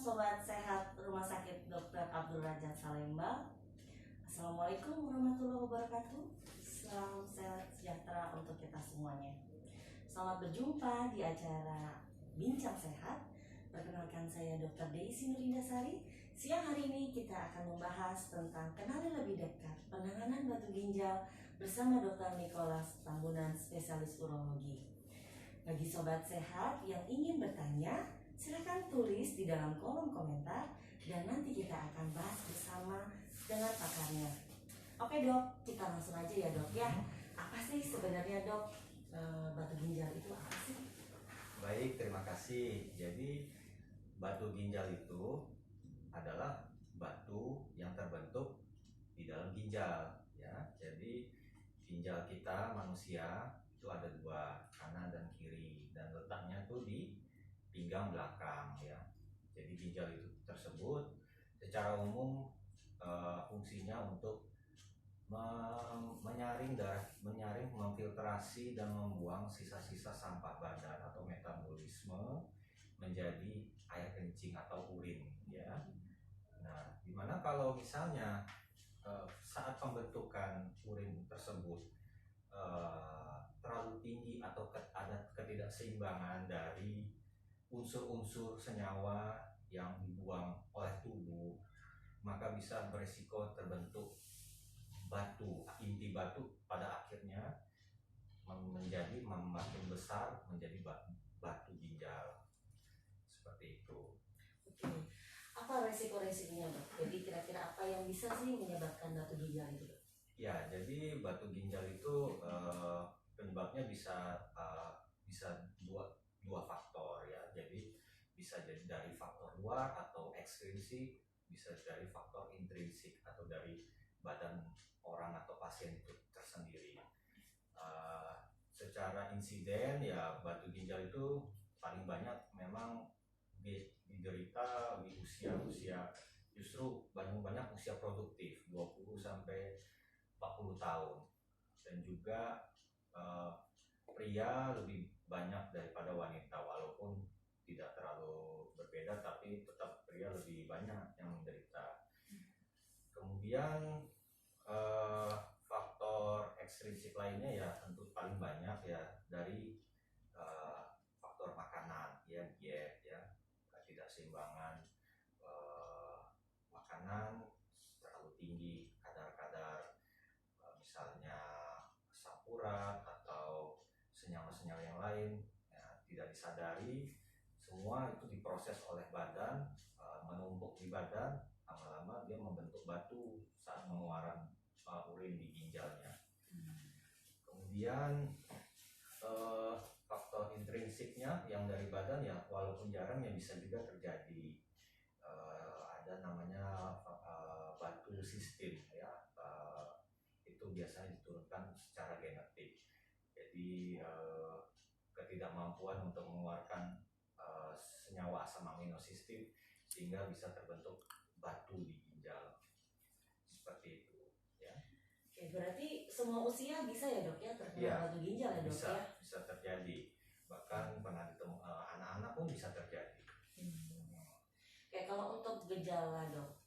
Sobat Sehat Rumah Sakit Dr. Abdul Rajat Salemba. Assalamualaikum warahmatullahi wabarakatuh. Salam sehat sejahtera untuk kita semuanya. Selamat berjumpa di acara Bincang Sehat. Perkenalkan saya Dr. Deisi Nurindasari. Siang hari ini kita akan membahas tentang kenali lebih dekat penanganan batu ginjal bersama Dr. Nicholas Tambunan, spesialis urologi. Bagi sobat sehat yang ingin bertanya, silakan tulis di dalam kolom komentar dan nanti kita akan bahas bersama dengan pakarnya. Oke dok, kita langsung aja ya dok ya. Apa sih sebenarnya dok batu ginjal itu apa sih? Baik, terima kasih. Jadi batu ginjal itu adalah batu yang terbentuk di dalam ginjal ya. Jadi ginjal kita manusia itu ada dua, kanan dan kiri, dan letaknya tuh di pinggang belakang ya. Jadi ginjal itu tersebut secara umum fungsinya untuk menyaring darah, memfiltrasi dan membuang sisa-sisa sampah badan atau metabolisme menjadi air kencing atau urin ya. Nah, dimana kalau misalnya saat pembentukan urin tersebut terlalu tinggi atau ada ketidakseimbangan dari unsur-unsur senyawa yang dibuang oleh tubuh, maka bisa berisiko terbentuk batu, inti batu pada akhirnya menjadi makin besar menjadi batu ginjal seperti itu. Oke, apa resiko-resikonya dok? Jadi kira-kira apa yang bisa sih menyebabkan batu ginjal itu dok? Ya, jadi batu ginjal itu penyebabnya bisa dua faktor ya. Jadi bisa jadi dari faktor luar atau ekstrinsik, bisa dari faktor intrinsik atau dari badan orang atau pasien itu tersendiri. Secara insiden ya batu ginjal itu paling banyak memang diderita di usia justru banyak usia produktif 20 sampai 40 tahun, dan juga pria lebih banyak daripada wanita, walaupun tidak terlalu berbeda tapi tetap pria lebih banyak yang menderita. Kemudian faktor ekstrinsik lainnya ya tentu paling banyak ya dari faktor makanan ya, diet ya, ketidakseimbangan makanan, terlalu tinggi kadar-kadar misalnya asam urat atau senyawa-senyawa yang lain ya, tidak disadari, semua itu diproses oleh badan, menumpuk di badan, lama-lama dia membentuk batu saat pengeluaran urin di ginjalnya. Kemudian faktor intrinsiknya yang dari badan ya walaupun jarang ya bisa juga terjadi. Ada namanya batu sistem ya, itu biasanya diturunkan secara genetik. Jadi ketidakmampuan untuk mengeluarkan senyawa asam amino sistem sehingga bisa terbentuk batu di ginjal seperti itu ya. Oke, berarti semua usia bisa ya dok ya terkena Ya, batu ginjal ya dok bisa, ya? bisa terjadi, bahkan pernah ditemu anak-anak pun bisa terjadi. Oke, kalau untuk gejala dok,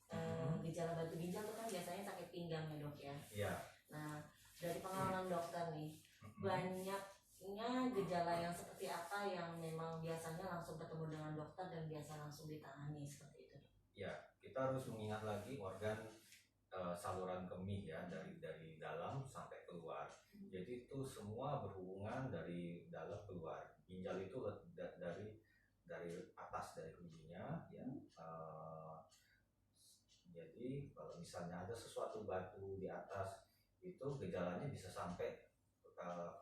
gejala batu ginjal itu kan biasanya sakit pinggang ya dok ya? Iya. Nah, dari pengalaman dokter nih, banyaknya gejala yang seperti apa yang memang biasanya langsung ketemu dengan dokter dan biasa langsung ditangani seperti itu? Ya, kita harus mengingat lagi organ saluran kemih ya, dari dalam sampai keluar. Jadi itu semua berhubungan dari dalam keluar. Ginjal itu dari atas, dari ujungnya ya. Jadi kalau misalnya ada sesuatu batu di atas itu gejalanya bisa sampai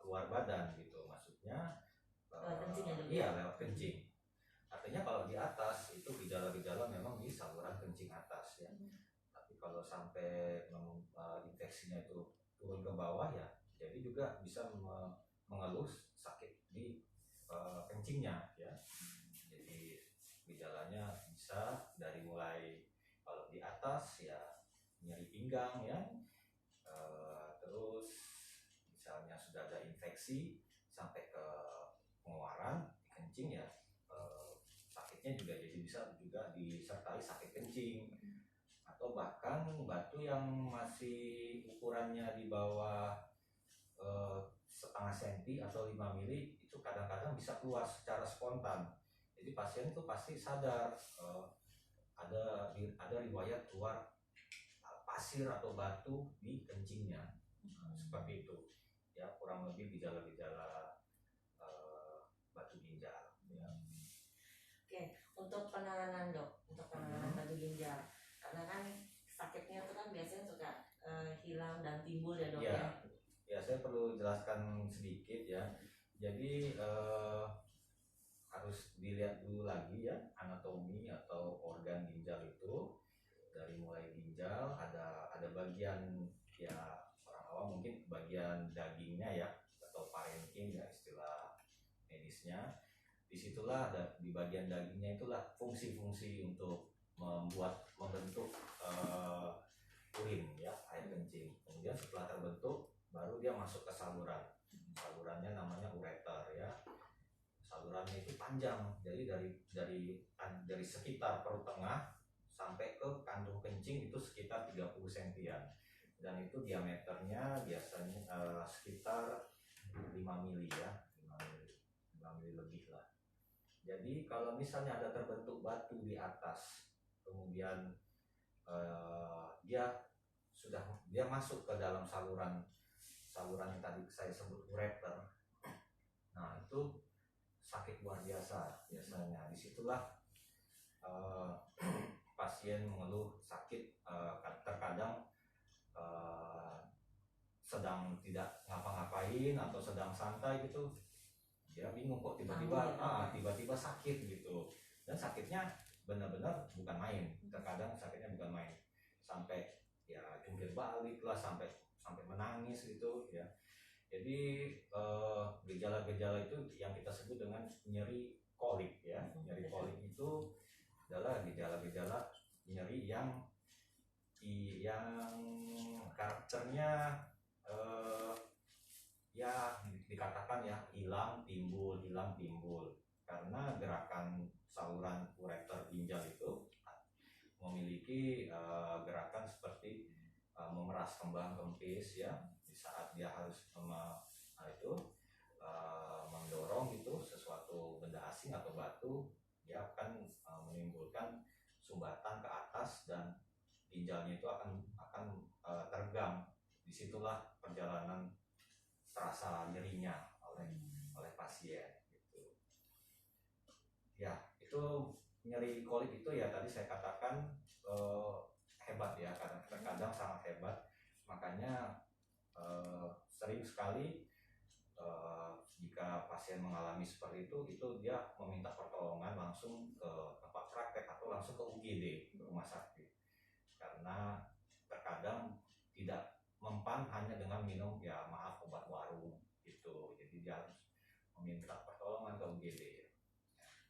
keluar badan gitu, maksudnya iya lewat kencing. Artinya kalau di atas itu gejala-gejala memang di saluran kencing atas ya. Tapi kalau sampai infeksinya itu turun ke bawah ya, jadi juga bisa mengeluh sakit di kencingnya ya. Jadi gejalanya bisa dari mulai kalau di atas ya nyeri pinggang ya, terus misalnya sudah ada infeksi sampai ke pengeluaran di kencing ya, sakitnya juga jadi bisa juga juga disertai sakit kencing, atau bahkan batu yang masih ukurannya di bawah setengah senti atau 5 mili itu kadang-kadang bisa keluar secara spontan. Jadi pasien itu pasti sadar ada riwayat keluar pasir atau batu di kencingnya. Seperti itu ya, kurang lebih gejala-gejala batu ginjal ya. Oke, untuk penanganan dok, untuk penanganan batu ginjal, karena kan sakitnya itu kan biasanya suka hilang dan timbul ya dok ya. Ya, saya perlu jelaskan sedikit ya. Jadi harus dilihat dulu lagi ya anatomi atau organ ginjal itu. Dari mulai ginjal ada bagian, ya orang awam mungkin bagian dagingnya ya, atau parenkim ya istilah medisnya. Disitulah di bagian dagingnya itulah fungsi-fungsi untuk membentuk urin ya, air kencing. Kemudian setelah terbentuk baru dia masuk ke salurannya namanya ureter ya. Salurannya itu panjang, jadi dari sekitar perut tengah sampai ke kandung kencing itu sekitar 30 sentian, dan itu diameternya biasanya sekitar 5 mili ya, 5 mili lebih lah. Jadi kalau misalnya ada terbentuk batu di atas, kemudian dia masuk ke dalam saluran yang tadi saya sebut ureter. Nah itu sakit luar biasa biasanya. Disitulah pasien mengeluh sakit, terkadang sedang tidak ngapa-ngapain atau sedang santai gitu, dia bingung kok tiba-tiba sakit gitu. Dan sakitnya benar-benar bukan main, terkadang sakitnya bukan main, sampai ya jungkir balik lah, sampai menangis gitu ya. Jadi gejala-gejala itu yang kita sebut dengan nyeri kolik ya. Nyeri kolik itu adalah gejala-gejala nyeri yang karakternya ya dikatakan ya hilang timbul, karena gerakan saluran ureter ginjal itu memiliki gerakan seperti memeras kembang kempis ya. Di saat dia harus mendorong itu sesuatu benda asing atau batu, dia akan menimbulkan sumbatan ke atas dan ginjalnya itu akan teregang. Disitulah perjalanan terasa nyerinya oleh pasien gitu. Ya, itu nyeri kolik itu ya tadi saya katakan hebat ya, kadang-kadang sangat hebat. Makanya sering sekali jika pasien mengalami seperti itu dia meminta pertolongan langsung ke tempat praktek atau langsung ke UGD, ke rumah sakit, karena terkadang tidak mempan hanya dengan minum ya obat warung gitu. Jadi dia harus meminta pertolongan ke UGD.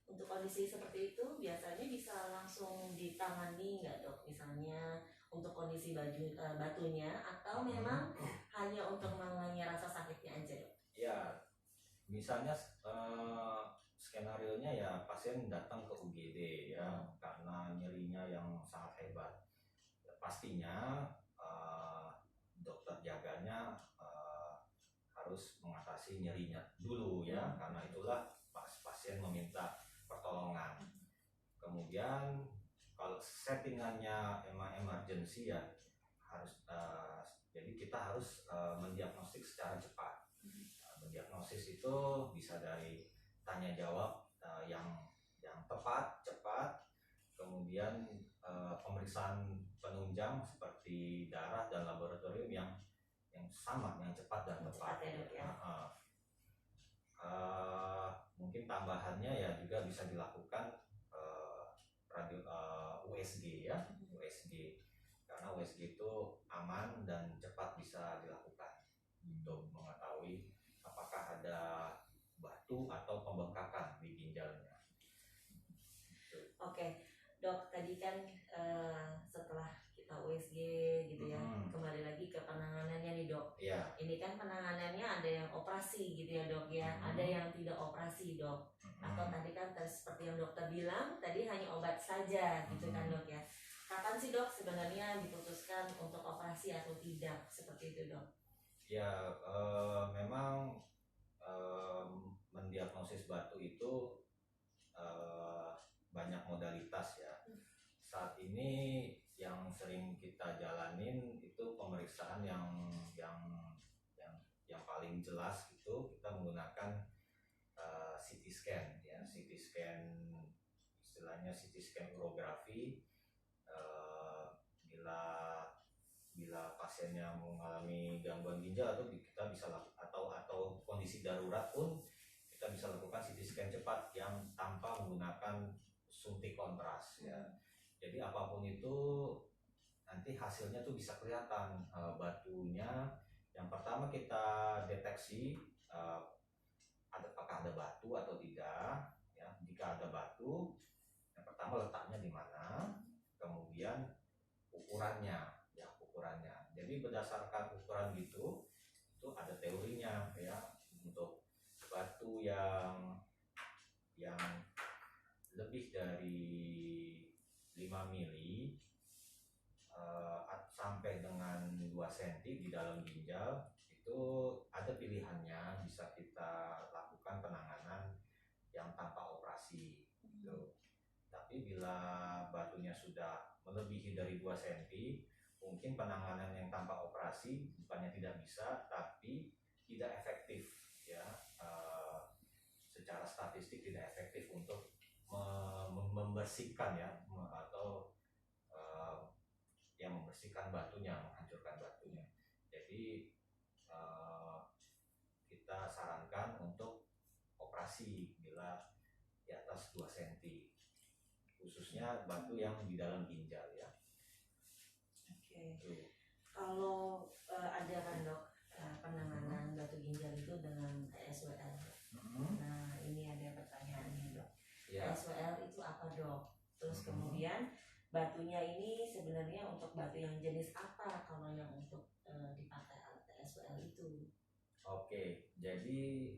Untuk kondisi seperti itu biasanya bisa langsung ditangani nggak dok? Misalnya untuk kondisi batunya, atau memang hanya untuk mengurangi rasa sakitnya aja dok? Ya, misalnya skenario-nya ya pasien datang ke UGD ya karena nyerinya yang sangat hebat. Ya, pastinya dokter jaganya harus mengatasi nyerinya dulu ya, karena itulah pasien meminta pertolongan. Kemudian kalau settingannya emang emergency ya harus jadi kita harus mendiagnostik secara cepat. Mendiagnosis itu bisa dari tanya jawab yang tepat, cepat, kemudian pemeriksaan penunjang seperti darah dan laboratorium yang sama, yang cepat dan tepat. Mungkin tambahannya ya juga bisa dilakukan USG ya, USG, karena USG itu aman dan cepat bisa dilakukan untuk mengetahui apakah ada batu atau pembengkakan di ginjalnya. Oke, dok, tadi kan setelah kita USG gitu ya, kembali lagi ke penanganannya nih dok. Ya. Ini kan penanganannya ada yang operasi gitu ya dok ya, ada yang tidak operasi dok. atau tadi kan seperti yang dokter bilang tadi hanya obat saja gitu kan dok ya. Kapan sih dok sebenarnya diputuskan untuk operasi atau tidak seperti itu dok? Ya memang mendiagnosis batu itu banyak modalitas ya. Saat ini yang sering kita jalanin itu pemeriksaan yang paling jelas itu kita menggunakan CT scan ya, CT scan istilahnya CT scan urografi. Bila pasiennya mengalami gangguan ginjal atau kita bisa atau kondisi darurat pun kita bisa lakukan CT scan cepat yang tanpa menggunakan suntik kontras ya. Jadi apapun itu nanti hasilnya tuh bisa kelihatan batunya. Yang pertama kita deteksi apakah ada batu atau tidak ya. Jika ada batu, yang pertama letaknya di mana, kemudian ukurannya. Jadi berdasarkan ukuran gitu itu ada teorinya ya. Untuk batu yang lebih dari 5 mili sampai dengan 2 cm di dalam ginjal itu ada pilihannya, bisa kita lakukan penanganan yang tanpa operasi gitu. Tapi bila batunya sudah melebihi dari 2 cm, mungkin penanganan yang tanpa operasi bukannya tidak bisa, tapi tidak efektif ya. Secara statistik tidak efektif untuk membersihkan ya, atau yang membersihkan batunya, menghancurkan batunya. Jadi kita sarankan untuk operasi bila di atas 2 cm, khususnya batu yang di dalam ginjal ya. Oke. Kalau ada kan dok penanganan batu ginjal itu dengan ESWL. Nah ini ada pertanyaannya dok. ESWL itu apa dok? Terus kemudian batunya ini sebenarnya untuk batu yang jenis apa kalau yang untuk dipakai alat ESWL itu? Oke, jadi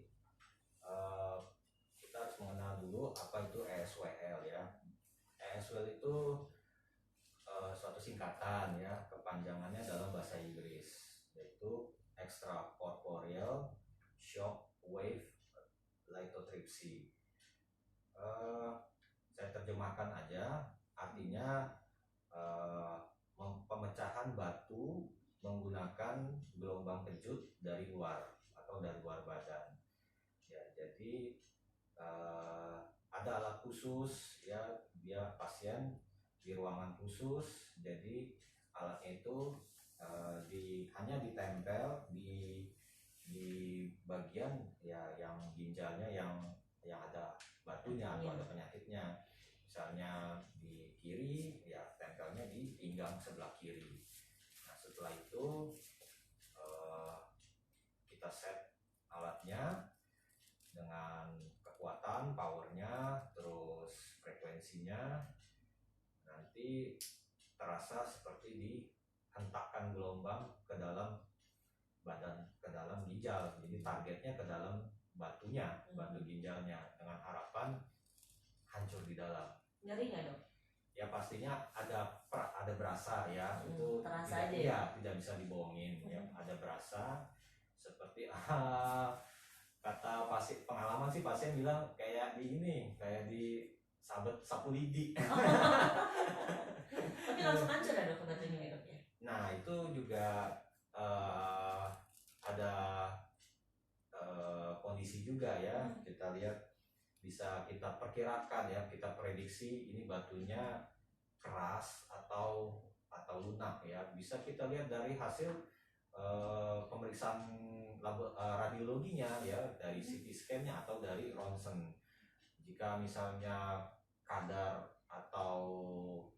kita harus mengenal dulu apa itu ESWL ya. ESWL itu suatu singkatan ya, kepanjangannya dalam bahasa Inggris, yaitu extracorporeal shock wave lithotripsy. Saya terjemahkan aja, artinya pemecahan batu menggunakan gelombang kejut dari luar atau dari luar badan ya. Jadi ada alat khusus ya, dia pasien di ruangan khusus, jadi alatnya itu hanya ditempel di bagian ya yang ginjalnya yang ada batunya atau ada penyakitnya. Misalnya di kiri ya tempelnya di pinggang sebelah kiri. Nah setelah itu kita set alatnya dengan kekuatan, powernya, terus frekuensinya, nanti terasa seperti dihentakkan gelombang ke dalam badan, ke dalam ginjal. Jadi targetnya ke dalam batunya, batu ginjalnya, dengan harapan hancur di dalam. Nyeri nggak dok? Ya pastinya ada berasa ya, itu terasa tidak, aja ya? Tidak bisa dibohongin ya, ada berasa seperti kata pengalaman sih pasien bilang kayak di sabet sapu lidi. Tapi langsung hancur ya dok batunya ya dok ya? Nah itu juga ada kondisi juga ya. Kita lihat, bisa kita perkirakan ya, kita prediksi ini batunya keras atau lunak ya. Bisa kita lihat dari hasil pemeriksaan radiologinya ya, dari CT scan-nya atau dari ronsen. Jika misalnya kadar atau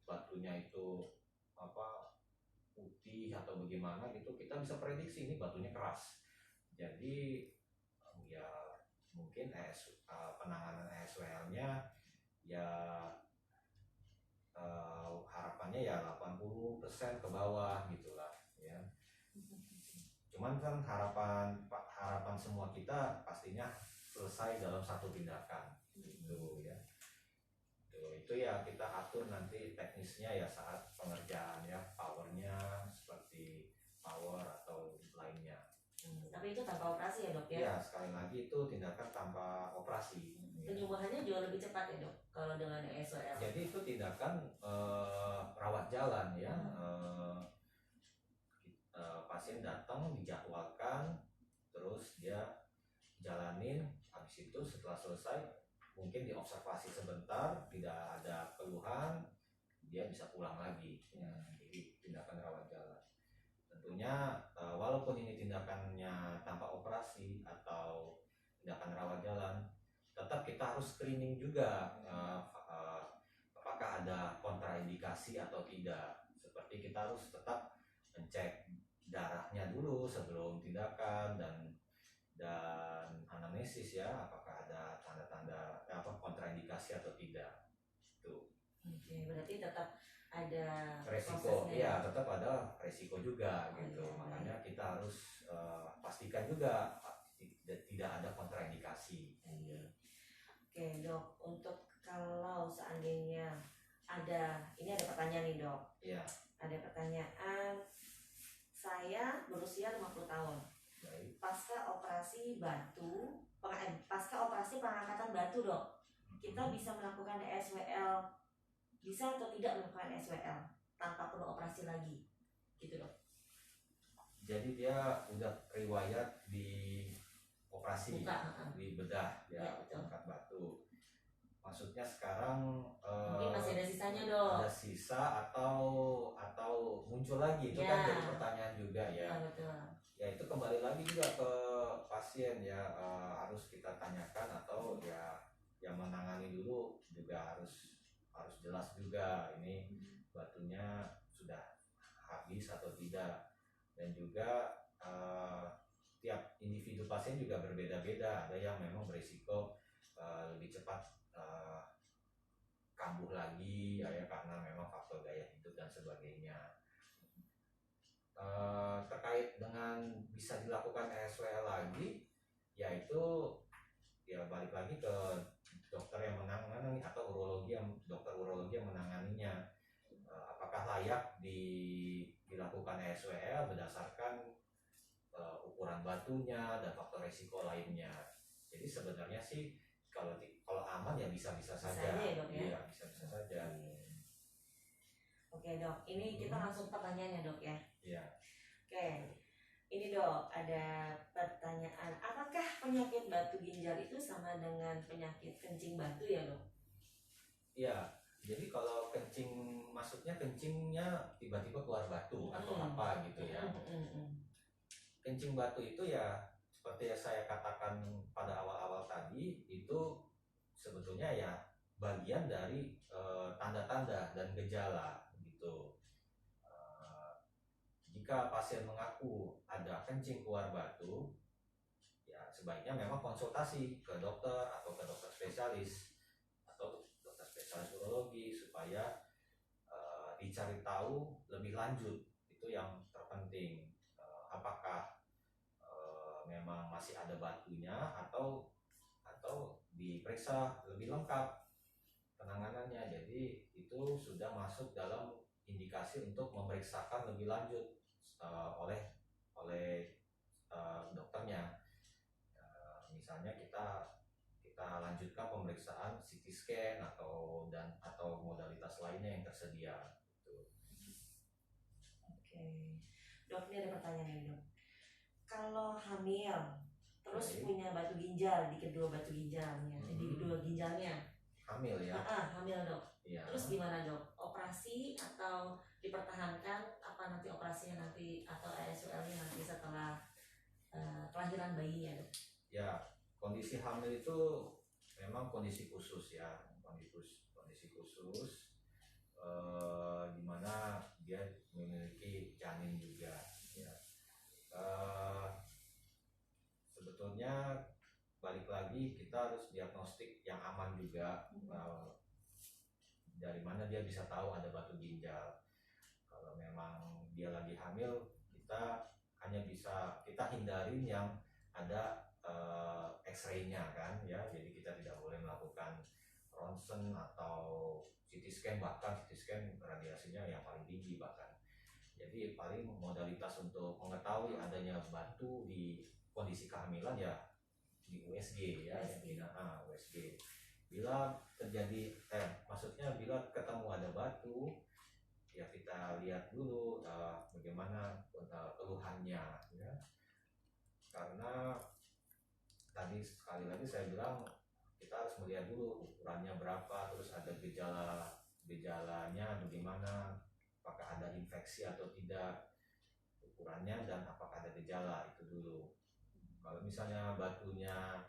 batunya itu putih atau bagaimana gitu, kita bisa prediksi ini batunya keras. Jadi ya mungkin penanganan ESWL-nya ya harapannya ya 80% ke bawah gitulah ya. Cuman kan harapan semua kita pastinya selesai dalam satu tindakan gitu ya. Itu ya kita atur nanti teknisnya ya saat pengerjaan ya, powernya seperti power atau lainnya. Tapi itu tanpa operasi ya dok ya? Ya sekali lagi itu tindakan tanpa operasi. Penyembuhannya jauh lebih cepat ya dok kalau dengan ESWL. Jadi itu tindakan rawat jalan ya. Pasien datang dijadwalkan, terus dia jalanin, habis itu setelah selesai mungkin diobservasi sebentar, tidak ada keluhan, dia bisa pulang lagi ya. Jadi tindakan rawat jalan tentunya walaupun ini tindakannya tanpa operasi atau tindakan rawat jalan, tetap kita harus screening juga apakah ada kontraindikasi atau tidak. Seperti kita harus tetap mencek darahnya dulu sebelum tindakan dan anamnesis ya, apakah ada tanda-tanda kontraindikasi atau tidak. Tuh. Oke, berarti tetap ada resiko, ya tetap ada resiko juga gitu. Makanya kita harus pastikan juga tidak ada kontraindikasi. Oke dok, untuk kalau seandainya ini ada pertanyaan nih dok. Iya. Ada pertanyaan, saya berusia 50 tahun. Baik. Pasca operasi pengangkatan batu dok, kita bisa melakukan ESWL, bisa atau tidak melakukan ESWL tanpa perlu operasi lagi, gitu dok? Jadi dia udah riwayat di operasi, di bedah ya, angkat batu. Maksudnya sekarang mungkin masih ada sisanya dok? Ada sisa atau muncul lagi, itu kan jadi pertanyaan juga ya. Betul. Ya itu kembali lagi juga ke pasien ya, harus kita tanyakan atau ya yang menangani dulu juga harus jelas juga ini batunya sudah habis atau tidak. Dan juga tiap individu pasien juga berbeda-beda, ada yang memang berisiko lebih cepat kambuh lagi ya karena memang faktor gaya hidup dan sebagainya. Terkait dengan bisa dilakukan ESWL lagi, yaitu ya balik lagi ke dokter yang menangani atau dokter urologi yang menanganinya. Apakah layak dilakukan ESWL berdasarkan ukuran batunya dan faktor resiko lainnya. Jadi sebenarnya sih kalau aman ya bisa-bisa saja. Ya, dok, ya? Iya, bisa-bisa saja. Oke dok, ini kita langsung pertanyaannya dok ya. Iya. Oke, ini dok ada pertanyaan, apakah penyakit batu ginjal itu sama dengan penyakit kencing batu ya dok? Iya, jadi kalau kencing, maksudnya kencingnya tiba-tiba keluar batu atau apa gitu ya. Kencing batu itu ya seperti yang saya katakan pada awal-awal tadi, itu sebetulnya ya bagian dari tanda-tanda dan gejala gitu. Jika pasien mengaku ada kencing keluar batu, ya sebaiknya memang konsultasi ke dokter atau ke dokter spesialis atau dokter spesialis urologi supaya dicari tahu lebih lanjut. Itu yang terpenting, apakah memang masih ada batunya atau diperiksa lebih lengkap penanganannya. Jadi itu sudah masuk dalam indikasi untuk memeriksakan lebih lanjut oleh dokternya. Misalnya kita lanjutkan pemeriksaan CT scan atau modalitas lainnya yang tersedia. Gitu. Oke, dok, ini ada pertanyaan nih dok. Kalau hamil terus punya batu ginjal di kedua batu ginjalnya, di kedua ginjalnya. Hamil ya? Hamil dok. Ya. Terus gimana dok? Operasi atau dipertahankan? Apa nanti operasinya nanti atau ESWL-nya nanti setelah kelahiran bayinya dok? Ya, kondisi hamil itu memang kondisi khusus ya, kondisi khusus di mana dia memiliki janin juga. Ya. Sebetulnya balik lagi kita harus diagnostik yang aman juga. Dari mana dia bisa tahu ada batu ginjal. Kalau memang dia lagi hamil, kita hanya bisa hindarin yang ada X-ray-nya kan ya, jadi kita tidak boleh melakukan ronsen atau CT scan, bahkan CT scan radiasinya yang paling tinggi bahkan. Jadi paling modalitas untuk mengetahui adanya batu di kondisi kehamilan ya di USG ya, USG. Bila terjadi maksudnya bila ketemu ada batu ya kita lihat dulu bagaimana keluhannya ya. Karena tadi sekali lagi saya bilang kita harus melihat dulu ukurannya berapa, terus ada gejalanya bagaimana, apakah ada infeksi atau tidak, ukurannya, dan apakah ada gejala, itu dulu. Kalau misalnya batunya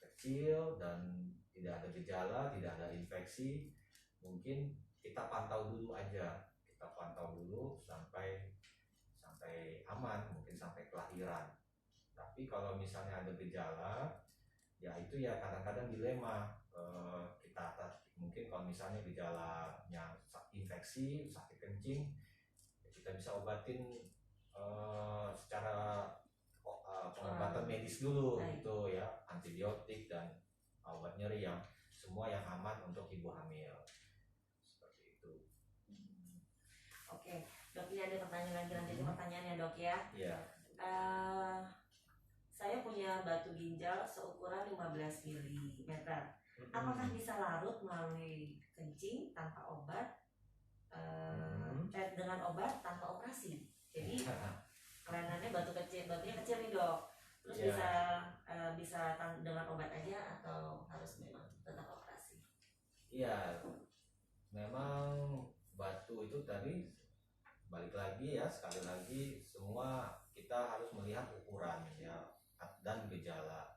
kecil dan tidak ada gejala, tidak ada infeksi, mungkin kita pantau dulu aja, kita pantau dulu sampai aman, mungkin sampai kelahiran. Tapi kalau misalnya ada gejala, ya itu ya kadang-kadang dilema. Kita mungkin kalau misalnya gejalanya infeksi, sakit kencing, ya kita bisa obatin secara pengobatan medis dulu gitu ya, antibiotik dan obat nyeri yang semua yang aman untuk ibu hamil. Seperti itu. Oke, Dok, ini ada pertanyaan lagi, pertanyaannya Dok ya. Iya. Saya punya batu ginjal seukuran 15 mm. Apakah bisa larut melalui kencing tanpa obat, dengan obat tanpa operasi? Jadi kelainannya batunya kecil nih Dok. Terus bisa dengan obat aja atau harus memang tetap operasi? Iya, memang batu itu tadi balik lagi ya, sekali lagi semua kita harus melihat ukuran ya dan gejala.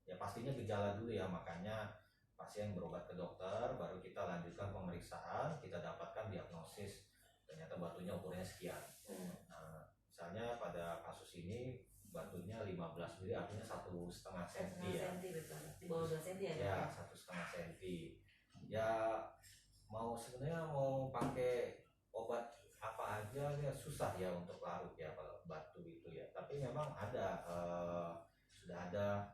Ya pastinya gejala dulu ya, makanya pasien berobat ke dokter, baru kita lanjutkan pemeriksaan, kita dapatkan diagnosis ternyata batunya ukurannya sekian. Nah, misalnya pada kasus ini batunya 15 mili, artinya 1,5 cm ya. Di bawah 2 cm ya? Ya, 1,5 cm. Ya sebenarnya mau pakai obat apa aja ya susah ya untuk larut ya kalau batu itu ya. Tapi memang sudah ada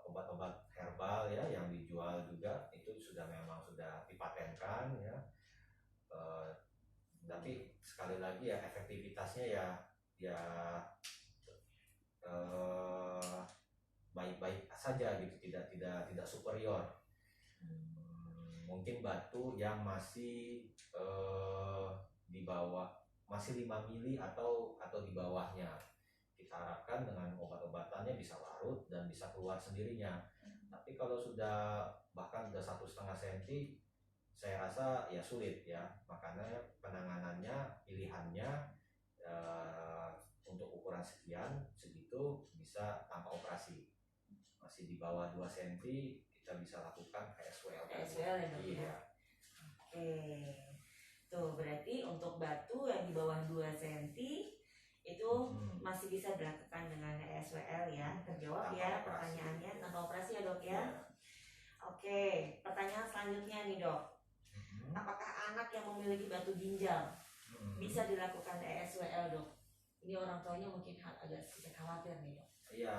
obat-obat herbal ya yang dijual juga, itu memang sudah dipatenkan ya. Tapi sekali lagi ya efektivitasnya ya baik-baik saja gitu, tidak superior. Mungkin batu yang masih di bawah, masih 5 mili atau di bawahnya, kita harapkan dengan obat-obatannya bisa larut dan bisa keluar sendirinya. Tapi kalau sudah bahkan sudah 1,5 cm, saya rasa ya sulit ya. Makanya penanganannya, pilihannya untuk ukuran segitu bisa tanpa operasi. Masih di bawah 2 cm kita bisa lakukan KSWL. KSWL ya Dok? Iya. Oke. Tuh berarti untuk batu yang di bawah 2 cm itu masih bisa dilakukan dengan ESWL ya. Terjawab tanpa ya operasi. Pertanyaannya tanpa operasi ya Dok ya. Oke, pertanyaan selanjutnya nih Dok. Apakah anak yang memiliki batu ginjal bisa dilakukan ESWL Dok? Ini orang tuanya mungkin agak sedikit khawatir nih Dok. Iya,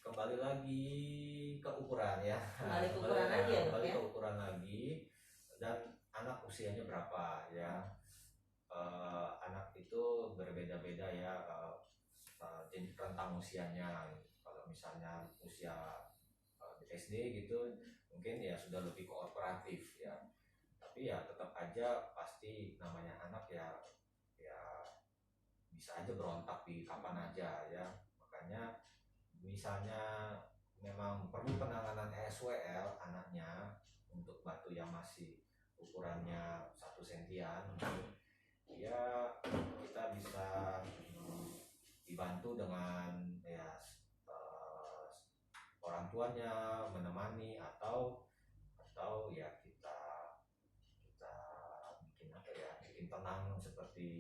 kembali lagi ke ukuran ya. Kembali ke ukuran lagi ya Dok ya. Kembali ke ukuran lagi dan anak usianya berapa ya. Anak itu berbeda-beda ya, jenis rentang usianya. Kalau misalnya usia SD gitu mungkin ya sudah lebih kooperatif ya, tapi ya tetap aja pasti namanya anak ya bisa aja berontak di kapan aja ya. Makanya misalnya memang perlu penanganan ESWL anaknya untuk batu yang masih ukurannya 1 sentian, ya kita bisa dibantu dengan ya orang tuanya menemani atau ya kita bikin apa ya, bikin tenang seperti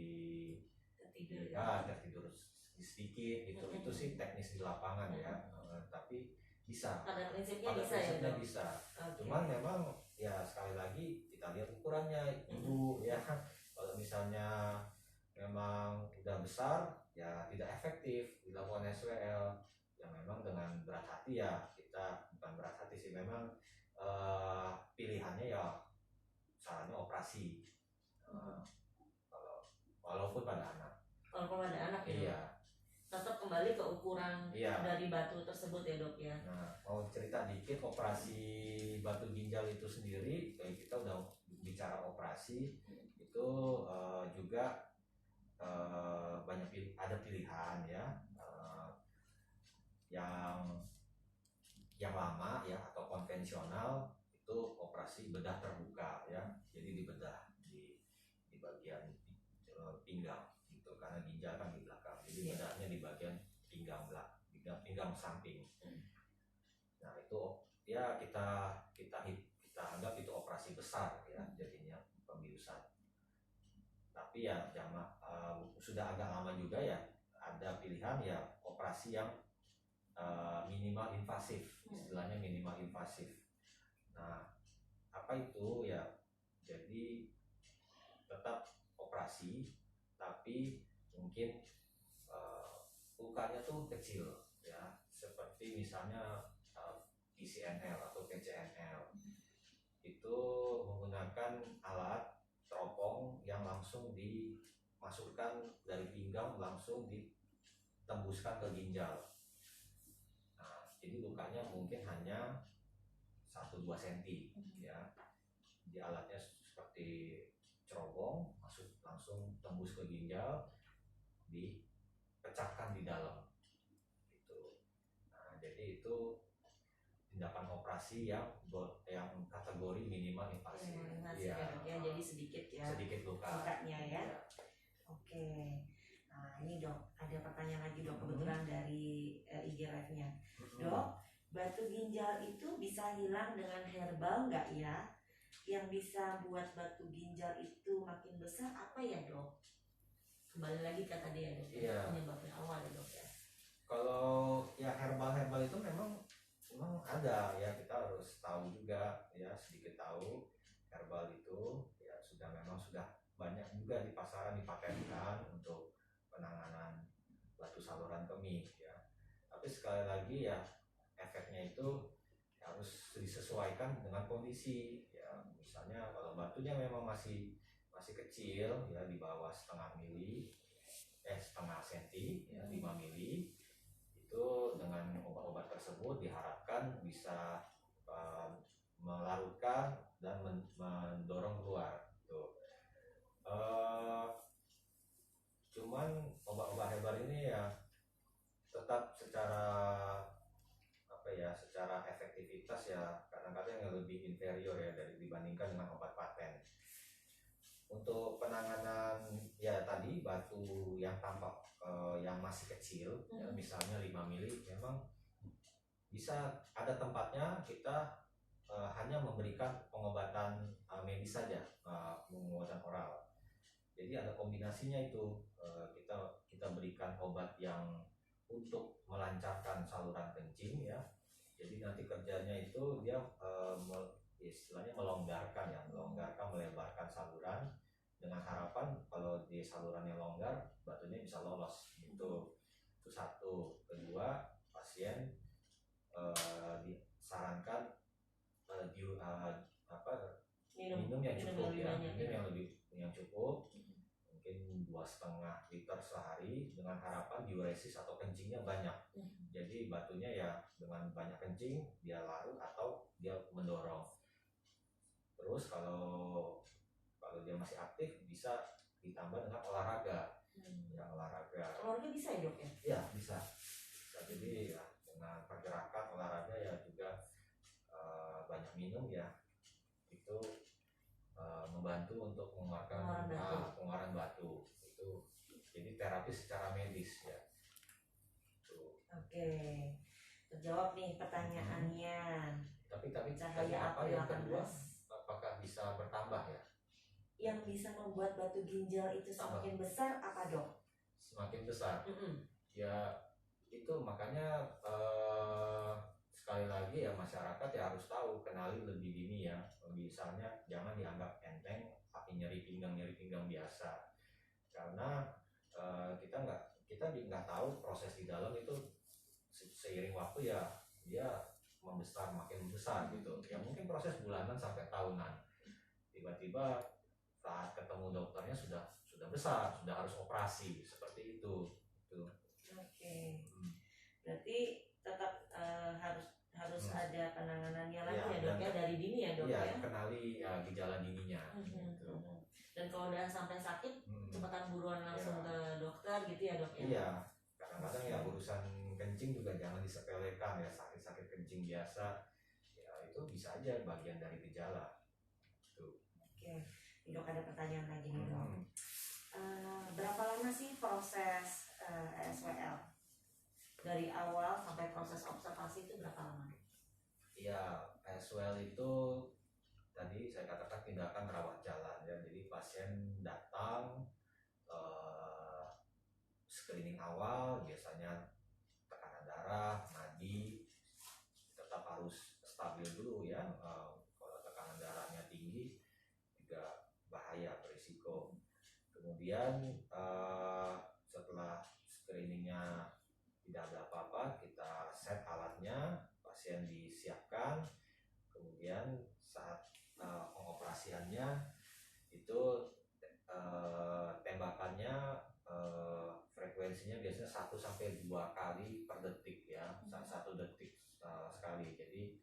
tertidur sedikit gitu. Itu sih teknis di lapangan ya, tapi bisa. Pada prinsipnya bisa. Okay. Cuman memang ya sekali lagi kita lihat ukurannya ibu ya. Kalau misalnya memang udah besar ya tidak efektif dilakukan SWL. Ya memang dengan berat hati ya kita memang pilihannya ya sarannya operasi kalau walaupun pada anak. Walaupun pada anak ya. Iya. Tetap kembali ke ukuran dari batu tersebut ya dok ya. Nah, mau cerita dikit operasi batu ginjal itu sendiri, kayak kita udah bicara operasi itu juga ada pilihan ya, yang lama ya atau konvensional itu operasi bedah terbuka ya, jadi dibedah di bagian pinggang gitu, karena ginjal kan di belakang, jadi bedahnya di bagian pinggang samping. Nah itu ya kita anggap itu operasi besar ya, jadinya pembiusan. Tapi ya sudah agak lama juga ya ada pilihan ya operasi yang minimal invasif, istilahnya minimal invasif. Nah apa itu ya, jadi tetap operasi tapi mungkin lukanya tuh kecil ya, seperti misalnya PCNL atau PCNL itu menggunakan alat teropong yang langsung dimasukkan dari pinggang langsung ditembuskan ke ginjal. Nah, jadi lukanya mungkin hanya 1-2 cm ya. Di alatnya seperti cerobong, masuk langsung tembus ke ginjal, dipecahkan di dalam. Gitu. Nah, jadi itu tindakan operasi yang kategori minimal invasif. Ya, jadi sedikit lukanya ya. Oke. Nah ini dok, ada pertanyaan lagi dok, kebetulan dari IG Live-nya. Dok, batu ginjal itu bisa hilang dengan herbal nggak ya? Yang bisa buat batu ginjal itu makin besar apa ya dok? Kembali lagi ke tadi ya dok, penyebabnya awal ya dok ya. Kalau ya herbal itu memang ada ya, kita harus tahu juga ya, sedikit tahu herbal itu ya sudah banyak juga di pasaran dipatenkan untuk penanganan batu saluran kemih ya. Tapi sekali lagi ya efeknya itu harus disesuaikan dengan kondisi ya. Misalnya kalau batunya memang masih kecil ya, di bawah setengah senti ya, 5 mili, itu dengan obat-obat tersebut diharapkan bisa melarutkan dan mendorong keluar tuh. Cuman obat-obat herbal ini ya tetap secara efektivitas ya kadang-kadang yang lebih inferior ya dibandingkan dengan obat paten. Untuk penanganan ya tadi batu yang tampak yang masih kecil ya, misalnya 5 mili, memang bisa ada tempatnya kita hanya memberikan pengobatan medis saja, pengobatan oral. Jadi ada kombinasinya itu, kita berikan obat yang untuk melancarkan saluran kencing ya. Jadi nanti kerjanya itu dia istilahnya melonggarkan, melebarkan saluran, dengan harapan kalau di salurannya longgar batunya bisa lolos gitu. Itu satu. Kedua, pasien disarankan minum yang cukup ya, yang cukup, mungkin 2,5 liter sehari, dengan harapan diuresis atau kencingnya banyak. Jadi batunya ya dengan banyak kencing dia larut atau dia mendorong. Terus kalau dia masih aktif bisa ditambah dengan olahraga. Olahraga bisa ya dok ya? Iya bisa. Jadi ya dengan pergerakan olahraga ya juga banyak minum ya, itu membantu untuk pengeluaran batu itu. Jadi terapi secara medis ya. Oke, terjawab nih pertanyaannya. Tapi cahaya apa yang kedua, apakah bisa bertambah ya? Yang bisa membuat batu ginjal itu semakin besar apa dok? Semakin besar. Ya itu makanya sekali lagi ya masyarakat ya harus tahu, kenali lebih dini ya. Misalnya jangan dianggap enteng nyeri pinggang biasa, karena kita nggak tahu proses di dalam itu seiring waktu ya dia makin membesar gitu. Ya mungkin proses bulanan sampai tahunan. Tiba-tiba saat ketemu dokternya sudah besar, sudah harus operasi seperti itu. Gitu. Oke. Berarti tetap harus ada penanganannya lagi ya dok ya, dari dini ya dok ya. Kenali gejala dininya. Gitu. Dan kalau udah sampai sakit, cepetan buruan langsung ke dokter gitu ya dok ya. Iya, kadang-kadang ya urusan kencing juga jangan disepelekan ya, sakit-sakit kencing biasa ya itu bisa aja bagian dari gejala. Tuh. Oke, dok ada pertanyaan lagi nih dok. Berapa lama sih proses ESWL? Dari awal sampai proses observasi itu berapa lama? Iya, ESWL itu tadi saya katakan tindakan rawat jalan ya. Jadi pasien datang screening awal, biasanya tekanan darah, nadi tetap harus stabil dulu ya. Kalau tekanan darahnya tinggi juga bahaya, berisiko. Kemudian setelah screeningnya tidak ada apa-apa, kita set alatnya, pasien disiapkan, kemudian saat pengoperasiannya itu tembakannya frekuensinya biasanya 1-2 kali per detik ya, 1 detik sekali. Jadi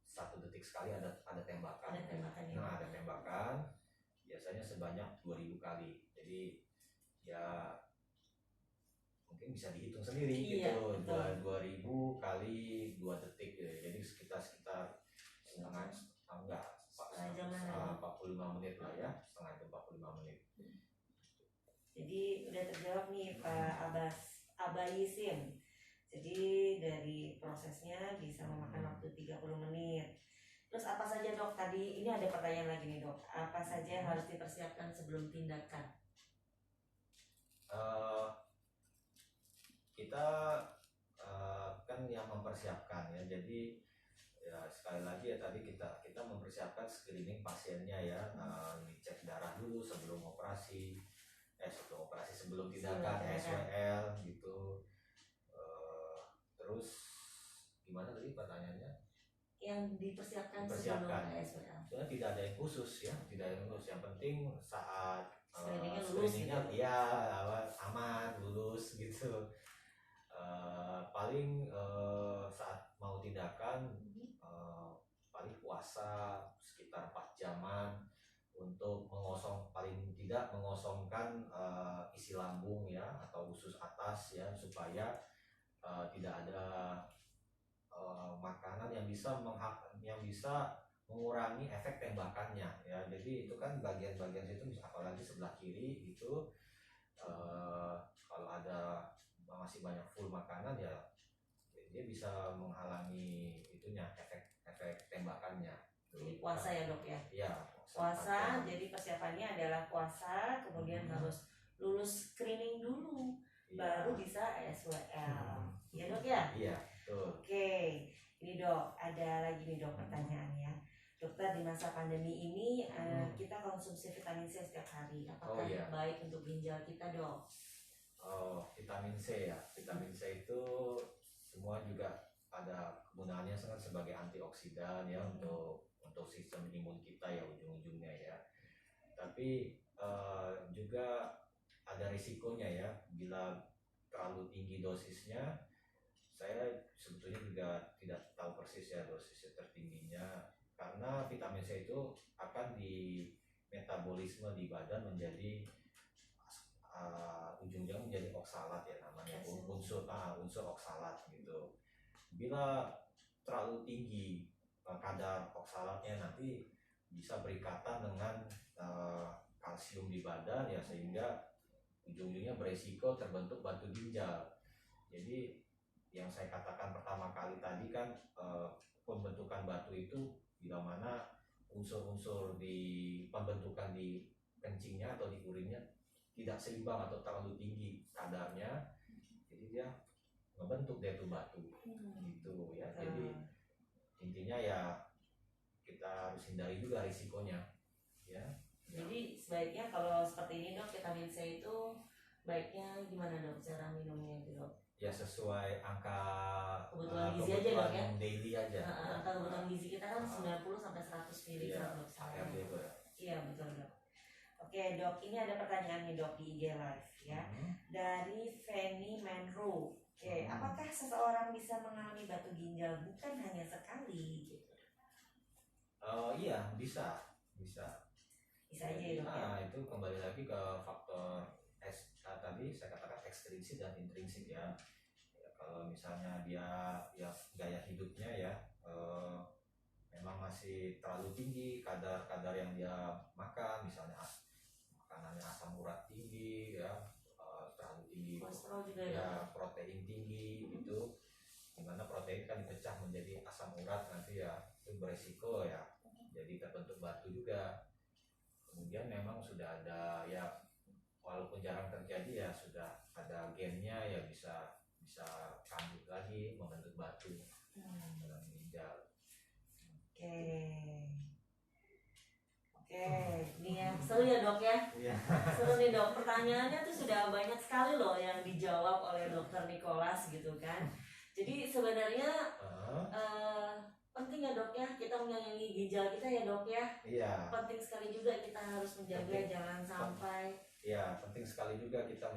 1 detik sekali ada tembakan. Ada tembakan biasanya sebanyak 2000 kali. Jadi ya mungkin bisa dihitung sendiri gitu, 2000 kali 2 detik gitu. Jadi sekitar 45 menit lah ya, setengah jam 45 menit. Jadi udah terjawab nih Pak Abayisin. Jadi dari prosesnya bisa memakan waktu 30 menit. Terus apa saja dok, tadi ini ada pertanyaan lagi nih dok, apa saja harus dipersiapkan sebelum tindakan? Kita kan yang mempersiapkan ya, jadi ya sekali lagi ya tadi kita mempersiapkan screening pasiennya ya, dicek darah dulu sebelum operasi, sebelum tindakan ESWL gitu. Terus gimana tadi pertanyaannya? Yang dipersiapkan sebelum ESWL. Sebenarnya tidak ada yang khusus ya, tidak ada yang khusus. Yang penting saat screeningnya gitu. Ya aman, lulus gitu. Paling saat mau tindakan paling puasa sekitar 4 jaman untuk paling tidak mengosongkan isi lambung ya atau usus atas ya, supaya tidak ada makanan yang bisa mengurangi efek tembakannya ya. Jadi itu kan bagian-bagian situ, apalagi sebelah kiri itu kalau ada masih banyak full makanan ya dia bisa menghalangi itunya, efek tembakannya. Jadi puasa ya dok ya? Iya, puasa. Jadi persiapannya adalah puasa, kemudian harus lulus screening dulu, baru bisa ESWL. Ya dok ya? Iya, betul. Oke, ini dok, ada lagi nih dok pertanyaannya. Dokter, di masa pandemi ini kita konsumsi vitamin C setiap hari, apakah baik untuk ginjal kita dok? Vitamin C ya, vitamin C itu semua juga ada kegunaannya sebagai antioksidan ya, untuk sistem imun kita ya ujung-ujungnya ya. Tapi juga ada risikonya ya, bila terlalu tinggi dosisnya. Saya sebetulnya juga tidak tahu persis ya dosisnya tertingginya, karena vitamin C itu akan di metabolisme di badan menjadi ujungnya menjadi oksalat ya namanya, unsur oksalat gitu. Bila terlalu tinggi kadar oksalatnya nanti bisa berikatan dengan kalsium di badan ya, sehingga ujung-ujungnya beresiko terbentuk batu ginjal. Jadi yang saya katakan pertama kali tadi kan, pembentukan batu itu bila mana unsur-unsur di pembentukan di kencingnya atau di urinnya tidak seimbang atau terlalu tinggi kadarnya, jadi dia ngebentuk dia tuh batu gitu ya. Jadi intinya ya kita harus hindari juga risikonya ya. Jadi sebaiknya kalau seperti ini dok, vitamin C itu baiknya gimana dok cara minumnya itu dok? Ya sesuai angka kebutuhan gizi aja dok ya. Daily aja. Angka kebutuhan gizi kita kan 90 sampai 100 mg dok. ARD itu ya. Iya betul dok. Oke dok, ini ada pertanyaan nih dok di IG Live ya. Dari Fanny Manro. Oke, apakah seseorang bisa mengalami batu ginjal bukan hanya sekali gitu? Iya, bisa aja ya dok. Nah, itu kembali lagi ke faktor tadi saya katakan ekstrinsik dan intrinsik ya. Kalau misalnya dia ya gaya hidupnya ya memang masih terlalu tinggi kadar yang dia makan, misalnya makanannya asam urat tinggi ya, terlalu tinggi kolesterol juga ya, protein tinggi itu, dimana protein kan dipecah menjadi asam urat, nanti ya itu beresiko ya jadi terbentuk batu juga. Kemudian memang sudah ada ya, walaupun jarang terjadi ya sudah ada gennya ya bisa kambuh lagi membentuk batu dalam ginjal. Oke, ini ya seru ya dok ya. Seru nih dok, pertanyaannya tuh sudah banyak sekali loh yang dijawab oleh dokter Nicholas gitu kan. Jadi sebenarnya penting ya dok ya kita menyayangi ginjal kita ya dok ya. Iya. Penting sekali juga kita harus menjaga jangan sampai. Iya, penting sekali juga kita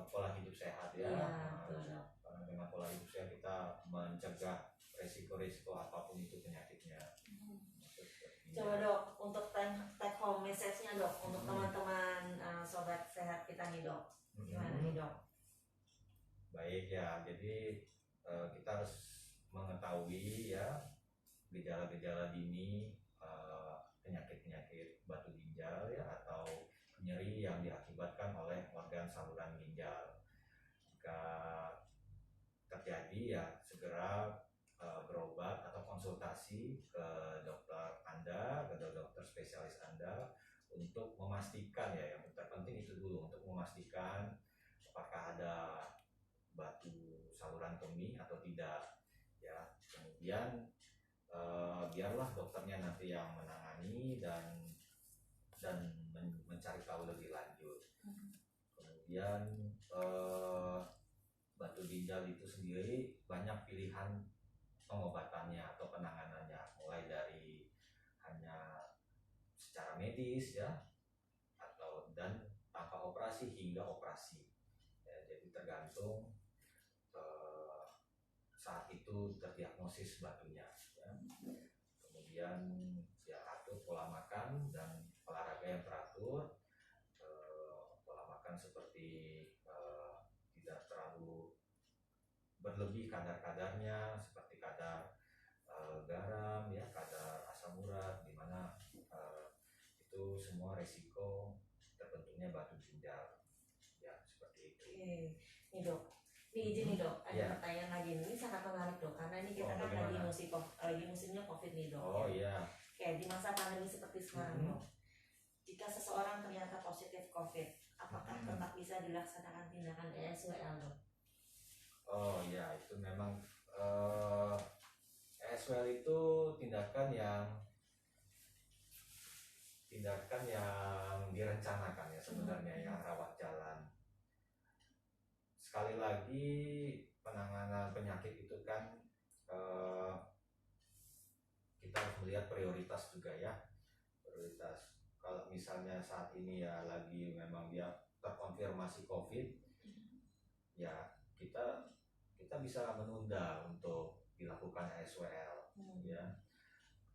pola hidup sehat ya. Iya, betul dok. Karena dengan pola hidup sehat kita mencegah resiko-resiko apapun itu penyakitnya. Coba dok untuk take home message-nya dok untuk teman-teman sobat sehat kita nih dok. Gimana nih dok? Baik ya, jadi kita harus mengetahui ya gejala-gejala dini penyakit-penyakit batu ginjal ya, atau nyeri yang diakibatkan oleh organ saluran ginjal. Jika terjadi ya segera berobat atau konsultasi ke dokter Anda, ke dokter spesialis Anda untuk memastikan ya, yang terpenting itu dulu, untuk memastikan apakah ada batu saluran kemih atau tidak ya. Kemudian biarlah dokternya nanti yang menangani dan mencari tahu lebih lanjut. Kemudian batu ginjal itu sendiri banyak pilihan pengobatannya atau penanganannya, mulai dari hanya secara medis ya, atau dan tanpa operasi hingga operasi ya, jadi tergantung saat itu terdiagnosis batunya ya. Kemudian ya atur pola makan dan olahraga yang teratur, pola makan seperti tidak terlalu berlebih kadarnya, seperti kadar garam ya, kadar asam urat, dimana itu semua resiko terbentuknya batu ginjal ya, seperti itu. Nih dok, ini izin nih dok, ada pertanyaan lagi nih, ini sangat menarik dok, karena ini kita kan lagi musimnya COVID nih dok. Iya. Oke, di masa pandemi seperti sekarang dok, jika seseorang ternyata positif COVID, apakah tetap bisa dilaksanakan tindakan ESWL dok? Oh iya, itu memang ESWL itu tindakan yang direncanakan ya sebenarnya, yang rawat jalan. Sekali lagi, penanganan penyakit itu kan kita harus melihat prioritas juga ya. Prioritas, kalau misalnya saat ini ya lagi memang dia terkonfirmasi COVID, ya kita bisa menunda untuk dilakukan ESWL ya.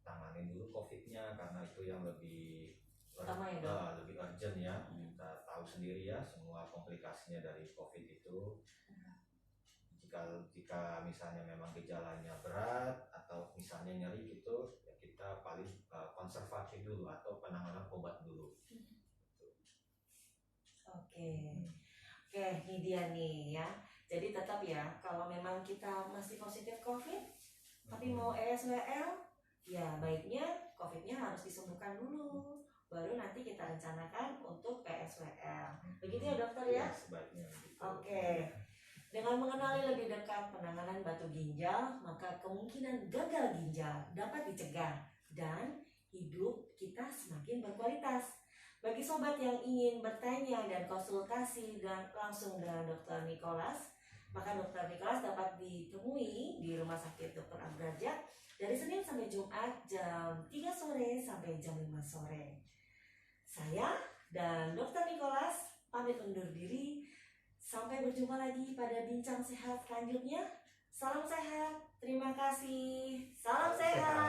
Tanganin dulu COVID-nya karena itu yang lebih urgent ya. Kita tahu sendiri ya semua komplikasinya dari COVID itu. Jika misalnya memang gejalanya berat atau misalnya nyeri gitu, ya kita paling konservasi dulu atau penanganan obat dulu. Oke, ini dia nih ya. Jadi tetap ya, kalau memang kita masih positif COVID, tapi mau ESWL, ya baiknya COVID-nya harus disembuhkan dulu, baru nanti kita rencanakan untuk ESWL. Begitu ya dokter ya? Sebaiknya gitu. Oke. Dengan mengenali lebih dekat penanganan batu ginjal, maka kemungkinan gagal ginjal dapat dicegah dan hidup kita semakin berkualitas. Bagi sobat yang ingin bertanya dan konsultasi dan langsung dengan Dr. Nicholas, Maka Dokter Nicholas dapat ditemui di Rumah Sakit Dr. Abdul Razak dari Senin sampai Jumat jam 3 sore sampai jam 5 sore. Saya dan Dokter Nicholas pamit undur diri. Sampai berjumpa lagi pada bincang sehat selanjutnya. Salam sehat, terima kasih. Salam sehat.